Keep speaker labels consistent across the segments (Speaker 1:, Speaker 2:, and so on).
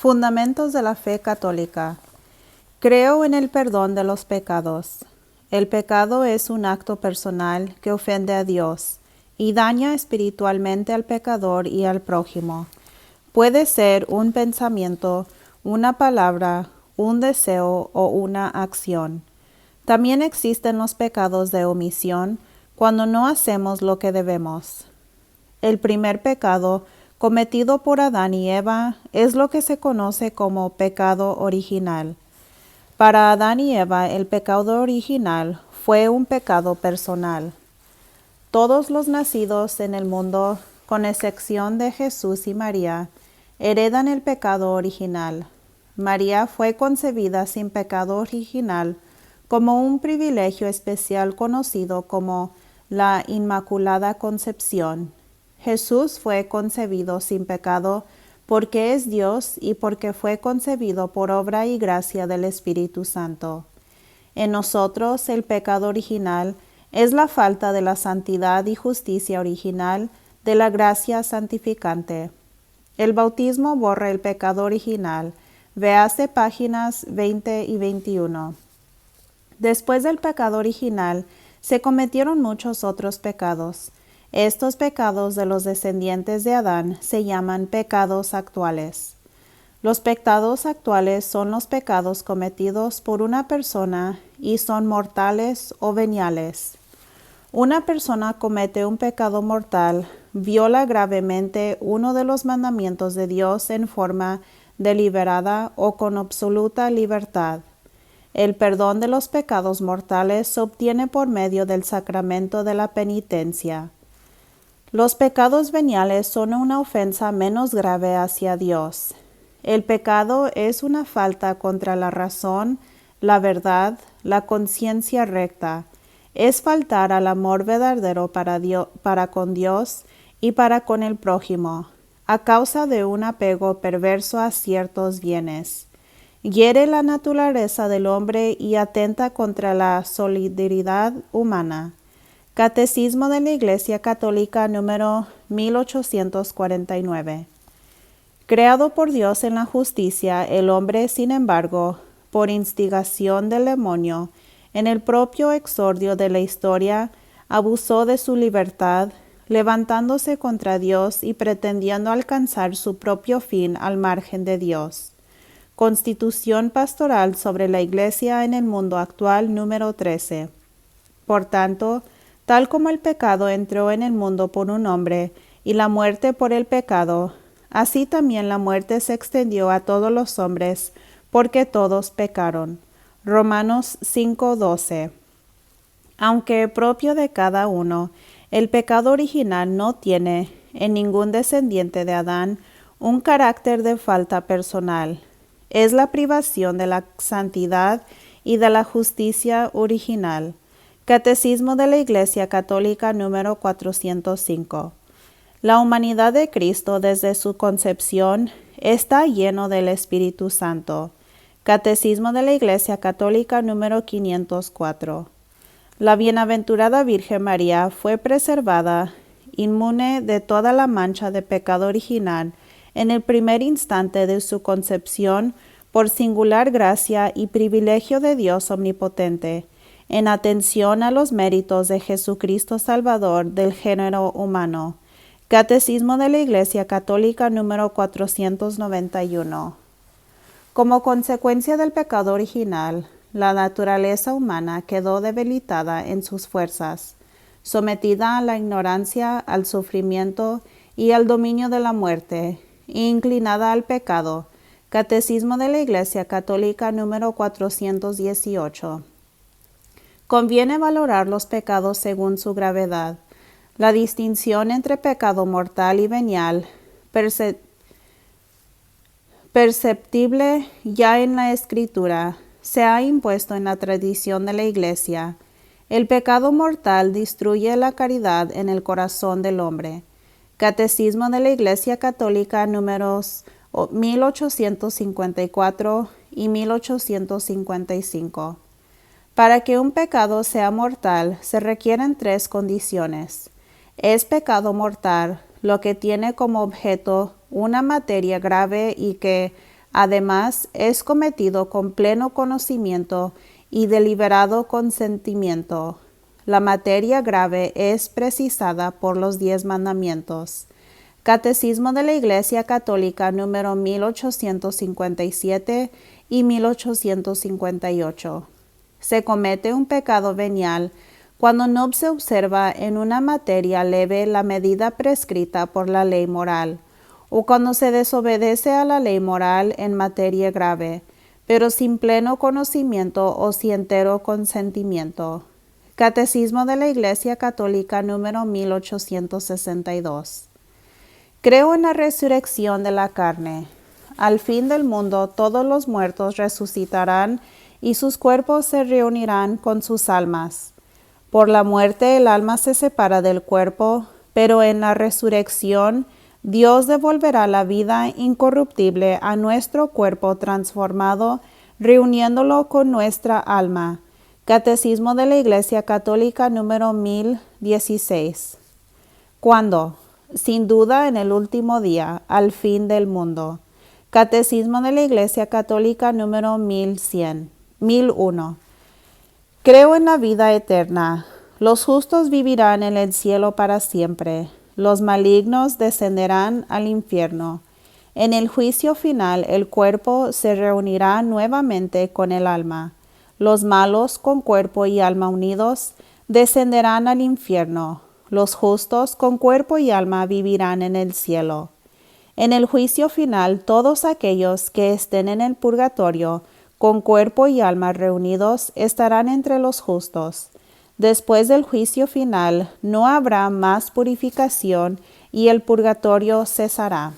Speaker 1: Fundamentos de la fe católica. Creo en el perdón de los pecados. El pecado es un acto personal que ofende a Dios y daña espiritualmente al pecador y al prójimo. Puede ser un pensamiento, una palabra, un deseo o una acción. También existen los pecados de omisión cuando no hacemos lo que debemos. El primer pecado cometido por Adán y Eva es lo que se conoce como pecado original. Para Adán y Eva, el pecado original fue un pecado personal. Todos los nacidos en el mundo, con excepción de Jesús y María, heredan el pecado original. María fue concebida sin pecado original como un privilegio especial conocido como la Inmaculada Concepción. Jesús fue concebido sin pecado porque es Dios y porque fue concebido por obra y gracia del Espíritu Santo. En nosotros el pecado original es la falta de la santidad y justicia original de la gracia santificante. El bautismo borra el pecado original. Véase páginas 20 y 21. Después del pecado original, se cometieron muchos otros pecados. Estos pecados de los descendientes de Adán se llaman pecados actuales. Los pecados actuales son los pecados cometidos por una persona y son mortales o veniales. Una persona comete un pecado mortal, viola gravemente uno de los mandamientos de Dios en forma deliberada o con absoluta libertad. El perdón de los pecados mortales se obtiene por medio del sacramento de la penitencia. Los pecados veniales son una ofensa menos grave hacia Dios. El pecado es una falta contra la razón, la verdad, la conciencia recta. Es faltar al amor verdadero para con Dios y para con el prójimo, a causa de un apego perverso a ciertos bienes. Hiere la naturaleza del hombre y atenta contra la solidaridad humana. Catecismo de la Iglesia Católica número 1849. Creado por Dios en la justicia, el hombre, sin embargo, por instigación del demonio, en el propio exordio de la historia, abusó de su libertad, levantándose contra Dios y pretendiendo alcanzar su propio fin al margen de Dios. Constitución Pastoral sobre la Iglesia en el Mundo Actual número 13. Por tanto, tal como el pecado entró en el mundo por un hombre y la muerte por el pecado, así también la muerte se extendió a todos los hombres, porque todos pecaron. Romanos 5:12. Aunque propio de cada uno, el pecado original no tiene, en ningún descendiente de Adán, un carácter de falta personal. Es la privación de la santidad y de la justicia original. Catecismo de la Iglesia Católica número 405. La humanidad de Cristo desde su concepción está lleno del Espíritu Santo. Catecismo de la Iglesia Católica número 504. La bienaventurada Virgen María fue preservada, inmune de toda la mancha de pecado original, en el primer instante de su concepción, por singular gracia y privilegio de Dios omnipotente, en atención a los méritos de Jesucristo Salvador del género humano. Catecismo de la Iglesia Católica número 491. Como consecuencia del pecado original, la naturaleza humana quedó debilitada en sus fuerzas, sometida a la ignorancia, al sufrimiento y al dominio de la muerte, e inclinada al pecado. Catecismo de la Iglesia Católica número 418. Conviene valorar los pecados según su gravedad. La distinción entre pecado mortal y venial, perceptible ya en la Escritura, se ha impuesto en la tradición de la Iglesia. El pecado mortal destruye la caridad en el corazón del hombre. Catecismo de la Iglesia Católica números 1854 y 1855. Para que un pecado sea mortal, se requieren 3 condiciones. Es pecado mortal lo que tiene como objeto una materia grave y que, Además, es cometido con pleno conocimiento y deliberado consentimiento. La materia grave es precisada por los 10 mandamientos. Catecismo de la Iglesia Católica número 1857 y 1858. Se comete un pecado venial cuando no se observa en una materia leve la medida prescrita por la ley moral, o cuando se desobedece a la ley moral en materia grave, pero sin pleno conocimiento o sin entero consentimiento. Catecismo de la Iglesia Católica número 1862. Creo en la resurrección de la carne. Al fin del mundo todos los muertos resucitarán y sus cuerpos se reunirán con sus almas. Por la muerte el alma se separa del cuerpo, pero en la resurrección Dios devolverá la vida incorruptible a nuestro cuerpo transformado, reuniéndolo con nuestra alma. Catecismo de la Iglesia Católica número 1016. ¿Cuándo? Sin duda en el último día, al fin del mundo. Catecismo de la Iglesia Católica número 1001. Creo en la vida eterna. Los justos vivirán en el cielo para siempre. Los malignos descenderán al infierno. En el juicio final el cuerpo se reunirá nuevamente con el alma. Los malos, con cuerpo y alma unidos, descenderán al infierno. Los justos, con cuerpo y alma, vivirán en el cielo. En el juicio final, todos aquellos que estén en el purgatorio, con cuerpo y alma reunidos, estarán entre los justos. Después del juicio final, no habrá más purificación y el purgatorio cesará.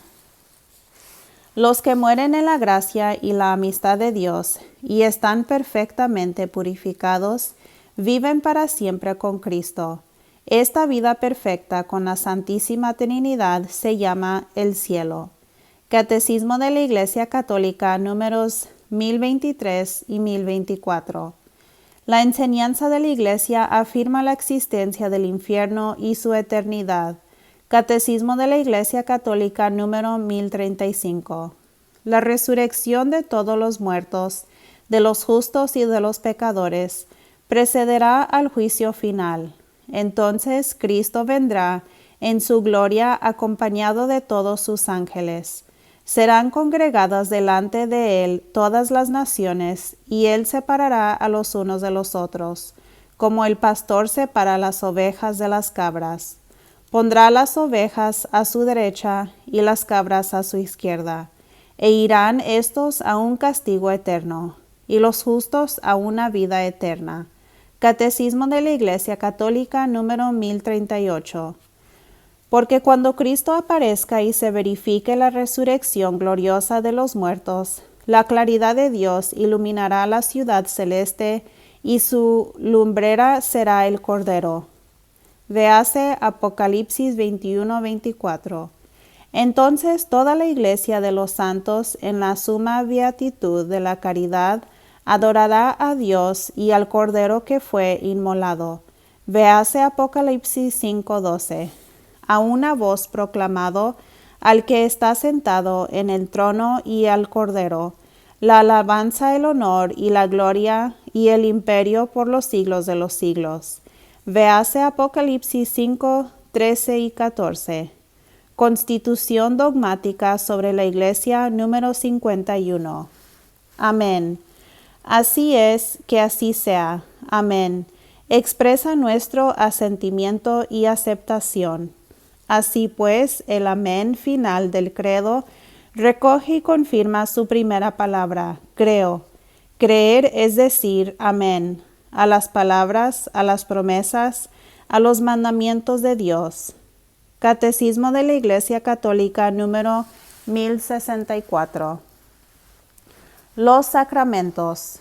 Speaker 1: Los que mueren en la gracia y la amistad de Dios y están perfectamente purificados, viven para siempre con Cristo. Esta vida perfecta con la Santísima Trinidad se llama el cielo. Catecismo de la Iglesia Católica números 1023 y 1024. La enseñanza de la Iglesia afirma la existencia del infierno y su eternidad. Catecismo de la Iglesia Católica número 1035. La resurrección de todos los muertos, de los justos y de los pecadores, precederá al juicio final. Entonces Cristo vendrá en su gloria acompañado de todos sus ángeles. Serán congregadas delante de él todas las naciones, y él separará a los unos de los otros, como el pastor separa las ovejas de las cabras. Pondrá las ovejas a su derecha y las cabras a su izquierda, e irán éstos a un castigo eterno, y los justos a una vida eterna. Catecismo de la Iglesia Católica número 1038. Porque cuando Cristo aparezca y se verifique la resurrección gloriosa de los muertos, la claridad de Dios iluminará la ciudad celeste y su lumbrera será el Cordero. Véase Apocalipsis 21-24. Entonces toda la Iglesia de los santos en la suma beatitud de la caridad adorará a Dios y al Cordero que fue inmolado. Véase Apocalipsis 5:12. A una voz proclamado al que está sentado en el trono y al Cordero, la alabanza, el honor y la gloria y el imperio por los siglos de los siglos. Véase Apocalipsis 5:13 y 14. Constitución dogmática sobre la Iglesia número 51. Amén. Así es, que así sea. Amén. Expresa nuestro asentimiento y aceptación. Así pues, el amén final del credo recoge y confirma su primera palabra, creo. Creer es decir amén a las palabras, a las promesas, a los mandamientos de Dios. Catecismo de la Iglesia Católica número 1064. Los sacramentos.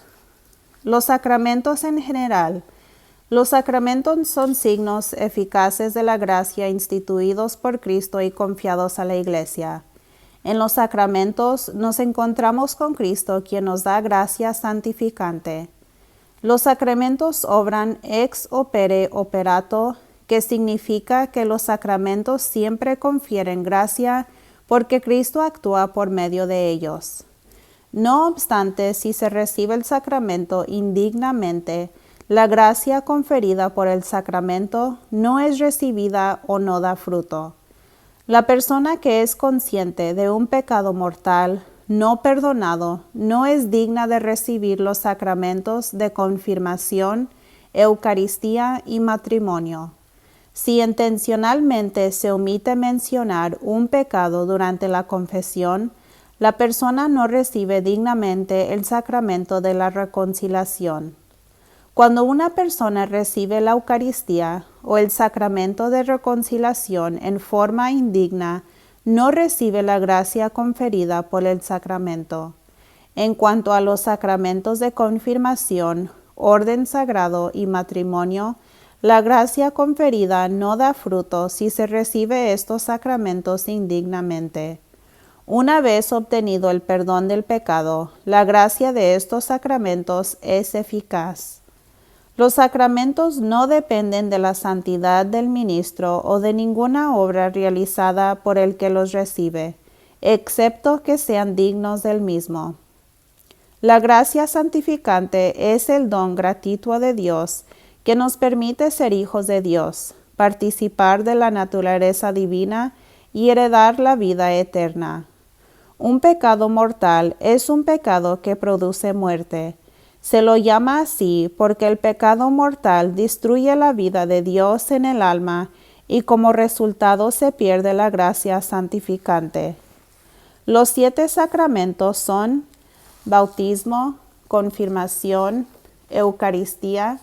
Speaker 1: Los sacramentos en general. Los sacramentos son signos eficaces de la gracia instituidos por Cristo y confiados a la Iglesia. En los sacramentos nos encontramos con Cristo, quien nos da gracia santificante. Los sacramentos obran ex opere operato, que significa que los sacramentos siempre confieren gracia porque Cristo actúa por medio de ellos. No obstante, si se recibe el sacramento indignamente, la gracia conferida por el sacramento no es recibida o no da fruto. La persona que es consciente de un pecado mortal no perdonado no es digna de recibir los sacramentos de confirmación, Eucaristía y matrimonio. Si intencionalmente se omite mencionar un pecado durante la confesión, la persona no recibe dignamente el sacramento de la reconciliación. Cuando una persona recibe la Eucaristía o el sacramento de reconciliación en forma indigna, no recibe la gracia conferida por el sacramento. En cuanto a los sacramentos de confirmación, orden sagrado y matrimonio, la gracia conferida no da fruto si se recibe estos sacramentos indignamente. Una vez obtenido el perdón del pecado, la gracia de estos sacramentos es eficaz. Los sacramentos no dependen de la santidad del ministro o de ninguna obra realizada por el que los recibe, excepto que sean dignos del mismo. La gracia santificante es el don gratuito de Dios que nos permite ser hijos de Dios, participar de la naturaleza divina y heredar la vida eterna. Un pecado mortal es un pecado que produce muerte. Se lo llama así porque el pecado mortal destruye la vida de Dios en el alma y como resultado se pierde la gracia santificante. Los 7 sacramentos son bautismo, confirmación, Eucaristía,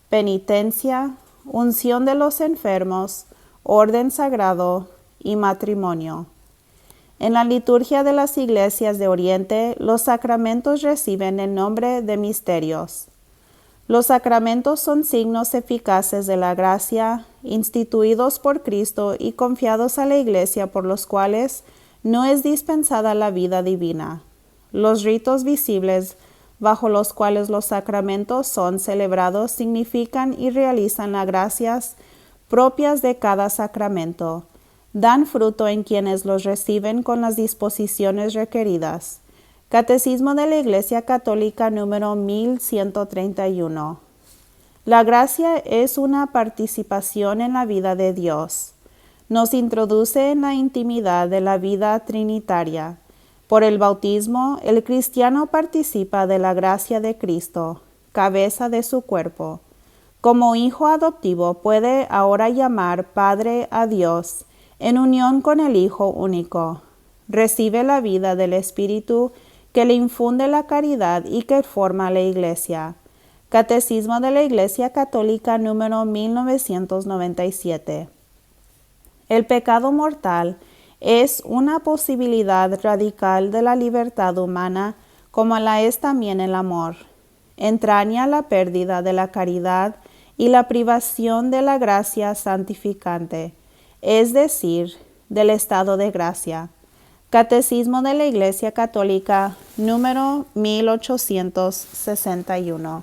Speaker 1: penitencia, unción de los enfermos, orden sagrado y matrimonio. En la liturgia de las iglesias de Oriente, los sacramentos reciben el nombre de misterios. Los sacramentos son signos eficaces de la gracia, instituidos por Cristo y confiados a la Iglesia por los cuales no es dispensada la vida divina. Los ritos visibles bajo los cuales los sacramentos son celebrados significan y realizan las gracias propias de cada sacramento. Dan fruto en quienes los reciben con las disposiciones requeridas. Catecismo de la Iglesia Católica número 1131. La gracia es una participación en la vida de Dios. Nos introduce en la intimidad de la vida trinitaria. Por el bautismo, el cristiano participa de la gracia de Cristo, cabeza de su cuerpo. Como hijo adoptivo puede ahora llamar Padre a Dios, en unión con el Hijo único. Recibe la vida del Espíritu que le infunde la caridad y que forma la Iglesia. Catecismo de la Iglesia Católica número 1997. El pecado mortal es una posibilidad radical de la libertad humana, como la es también el amor. Entraña la pérdida de la caridad y la privación de la gracia santificante, es decir, del estado de gracia. Catecismo de la Iglesia Católica, número 1861.